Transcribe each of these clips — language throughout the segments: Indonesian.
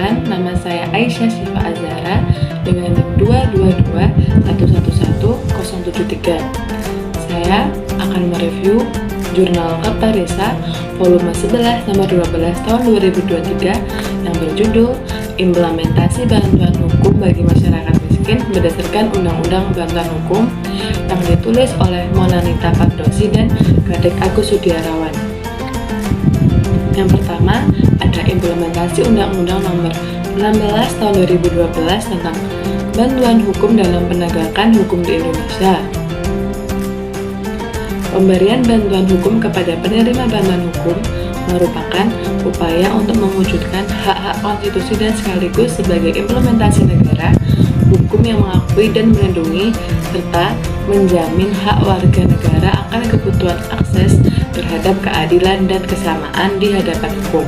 Perkenalkan, nama saya Aisyah Syifa Azhara dengan NIM 222111073. Saya akan mereview Jurnal Kertaresa volume 11 nomor 12 tahun 2023 yang berjudul Implementasi Bantuan Hukum bagi Masyarakat Miskin berdasarkan Undang-Undang Bantuan Hukum yang ditulis oleh Monanita Pardosy dan Kadek Agus Sudiarawan. Yang pertama, ada implementasi Undang-Undang Nomor 16 Tahun 2012 tentang bantuan hukum dalam penegakan hukum di Indonesia. Pemberian bantuan hukum kepada penerima bantuan hukum merupakan upaya untuk mewujudkan hak-hak konstitusi dan sekaligus sebagai implementasi negara hukum yang mengakui dan melindungi serta menjamin hak warga negara akan kebutuhan akses terhadap keadilan dan kesamaan di hadapan hukum.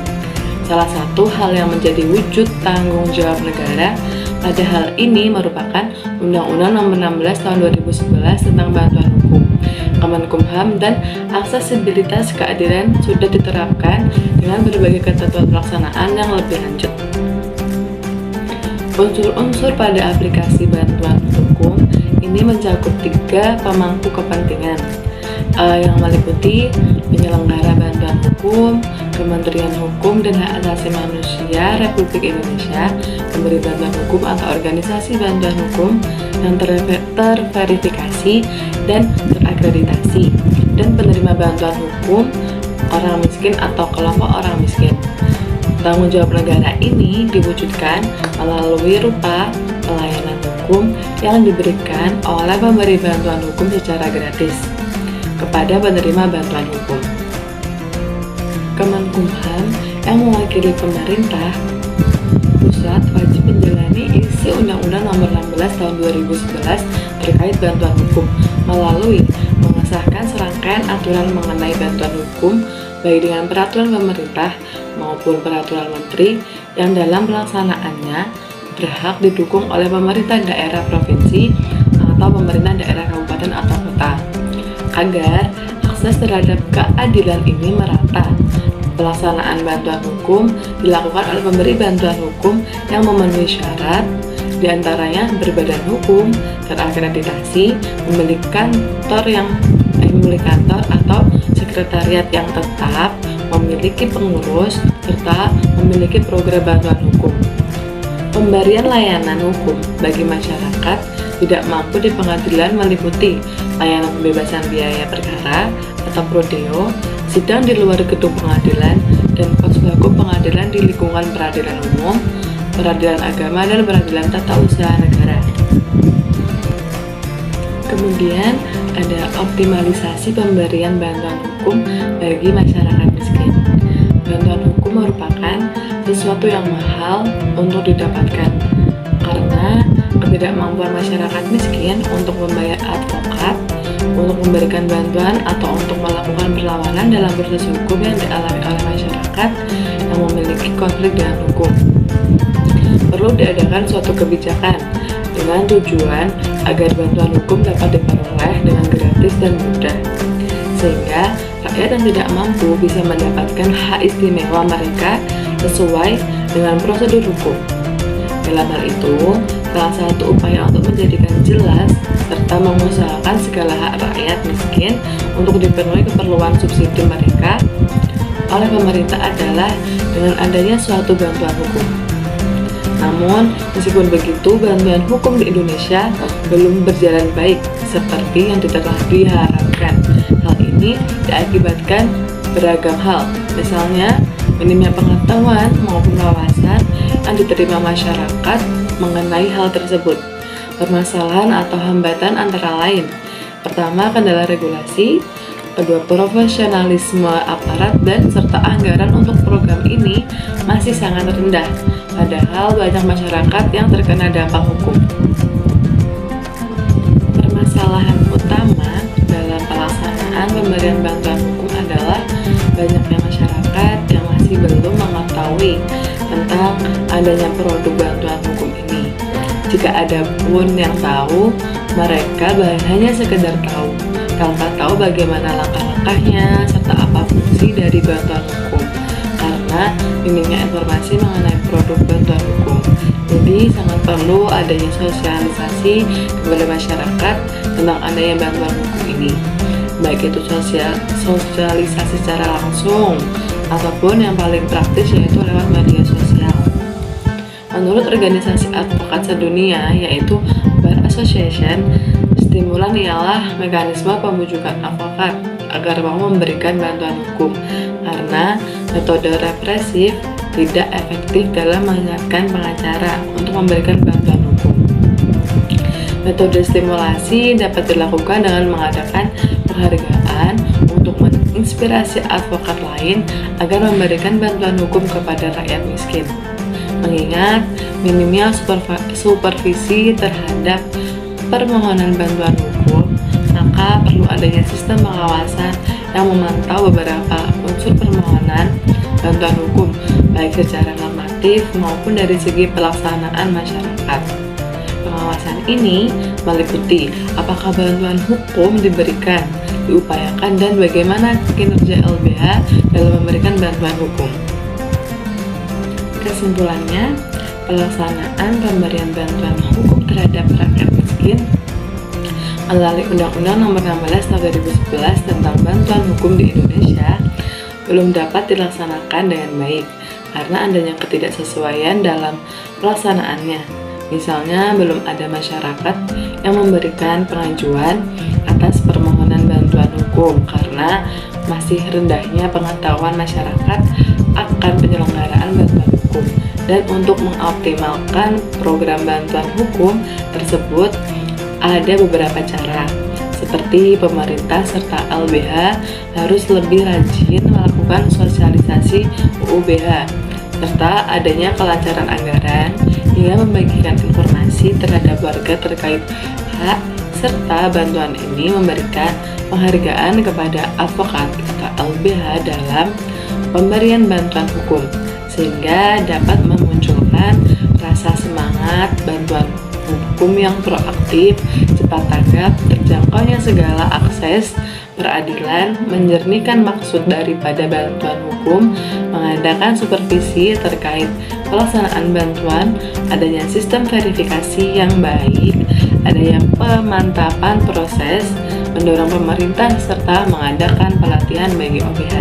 Salah satu hal yang menjadi wujud tanggung jawab negara pada hal ini merupakan Undang-Undang Nomor 16 Tahun 2011 tentang bantuan hukum. Kemenkumham dan aksesibilitas keadilan sudah diterapkan dengan berbagai ketentuan pelaksanaan yang lebih lanjut. Unsur-unsur pada aplikasi bantuan hukum ini mencakup 3 pemangku kepentingan yang meliputi penyelenggara bantuan hukum, Kementerian Hukum dan Hak Asasi Manusia Republik Indonesia, pemberi bantuan hukum atau organisasi bantuan hukum yang terverifikasi dan terakreditasi, dan penerima bantuan hukum, orang miskin atau kelompok orang miskin. Tanggung jawab negara ini diwujudkan melalui rupa pelayanan hukum yang diberikan oleh pemberi bantuan hukum secara gratis kepada penerima bantuan hukum. Kemenkumham yang mewakili pemerintah pusat wajib menjalani isi Undang-Undang Nomor 16 Tahun 2011 terkait bantuan hukum melalui mengesahkan serangkaian aturan mengenai bantuan hukum baik dengan peraturan pemerintah maupun peraturan menteri yang dalam pelaksanaannya berhak didukung oleh pemerintah daerah provinsi atau pemerintah daerah kabupaten atau kota agar akses terhadap keadilan ini merata. Pelaksanaan bantuan hukum dilakukan oleh pemberi bantuan hukum yang memenuhi syarat, diantaranya berbadan hukum, terakreditasi, memiliki kantor atau sekretariat yang tetap, memiliki pengurus, serta memiliki program bantuan hukum. Pemberian layanan hukum bagi masyarakat tidak mampu di pengadilan meliputi layanan pembebasan biaya perkara atau prodeo, sidang di luar gedung pengadilan, dan posko pengadilan di lingkungan peradilan umum, peradilan agama, dan peradilan tata usaha negara. Kemudian ada optimalisasi pemberian bantuan hukum bagi masyarakat miskin. Bantuan hukum merupakan sesuatu yang mahal untuk didapatkan karena ketidakmampuan masyarakat miskin untuk membayar advokat, untuk memberikan bantuan atau untuk melakukan perlawanan dalam proses hukum yang dialami oleh masyarakat yang memiliki konflik dengan hukum. Perlu diadakan suatu kebijakan dengan tujuan agar bantuan hukum dapat diperoleh dengan gratis dan mudah, sehingga rakyat yang tidak mampu bisa mendapatkan hak istimewa mereka sesuai dengan prosedur hukum. Dalam hal itu, salah satu upaya untuk menjadikan jelas serta mengusahakan segala hak rakyat miskin untuk dipenuhi keperluan subsidi mereka oleh pemerintah adalah dengan adanya suatu bantuan hukum. Namun, meskipun begitu, bantuan hukum di Indonesia belum berjalan baik seperti yang telah diharapkan. Hal ini diakibatkan beragam hal, misalnya minimnya pengetahuan maupun wawasan yang diterima masyarakat mengenai hal tersebut. Permasalahan atau hambatan antara lain: pertama, kendala regulasi; kedua, profesionalisme aparat, dan serta anggaran untuk program ini masih sangat rendah, padahal banyak masyarakat yang terkena dampak hukum. Permasalahan utama dalam pelaksanaan pemberian bantuan hukum adalah banyaknya masyarakat yang masih belum mengetahui tentang adanya produk bantuan hukum ini. Jika ada pun yang tahu, mereka hanya sekedar tahu, tanpa tahu bagaimana langkah-langkahnya serta apa fungsi dari bantuan hukum. Karena minimnya informasi mengenai produk bantuan hukum Jadi sangat perlu adanya sosialisasi kepada masyarakat tentang adanya bantuan hukum ini, baik itu sosialisasi secara langsung ataupun yang paling praktis yaitu lewat media sosial. Menurut organisasi advokat sedunia yaitu Bar Association, stimulan ialah mekanisme pembujukan advokat agar mau memberikan bantuan hukum, karena metode represif tidak efektif dalam mengingatkan pengacara untuk memberikan bantuan hukum. Metode stimulasi dapat dilakukan dengan mengadakan penghargaan untuk menginspirasi advokat lain agar memberikan bantuan hukum kepada rakyat miskin. Mengingat minimnya supervisi terhadap permohonan bantuan hukum, maka perlu adanya sistem pengawasan yang memantau beberapa unsur permohonan bantuan hukum, baik secara normatif maupun dari segi pelaksanaan masyarakat. Pengawasan ini meliputi apakah bantuan hukum diberikan, diupayakan, dan bagaimana kinerja LBH dalam memberikan bantuan hukum. Kesimpulannya, pelaksanaan pemberian bantuan hukum terhadap rakyat miskin melalui Undang-Undang Nomor 16 Tahun 2011 tentang bantuan hukum di Indonesia belum dapat dilaksanakan dengan baik karena adanya ketidaksesuaian dalam pelaksanaannya. Misalnya, belum ada masyarakat yang memberikan pengajuan atas permohonan bantuan hukum karena masih rendahnya pengetahuan masyarakat akan penyelenggaraan bantuan hukum. Dan untuk mengoptimalkan program bantuan hukum tersebut, ada beberapa cara, seperti pemerintah serta LBH harus lebih rajin melakukan sosialisasi UUBH, serta adanya kelancaran anggaran hingga membagikan informasi terhadap warga terkait hak, serta bantuan ini memberikan penghargaan kepada advokat atau LBH dalam pemberian bantuan hukum, sehingga dapat memunculkan rasa semangat bantuan hukum yang proaktif, cepat tanggap, terjangkaunya segala akses, peradilan, menjernihkan maksud daripada bantuan hukum, mengadakan supervisi terkait pelaksanaan bantuan, adanya sistem verifikasi yang baik, adanya pemantapan proses, mendorong pemerintah, serta mengadakan pelatihan bagi OBH.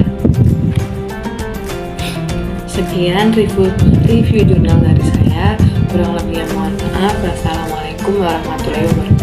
Sekian review jurnal dari saya, kurang lebihnya mohon maaf. Wassalamualaikum warahmatullahi wabarakatuh.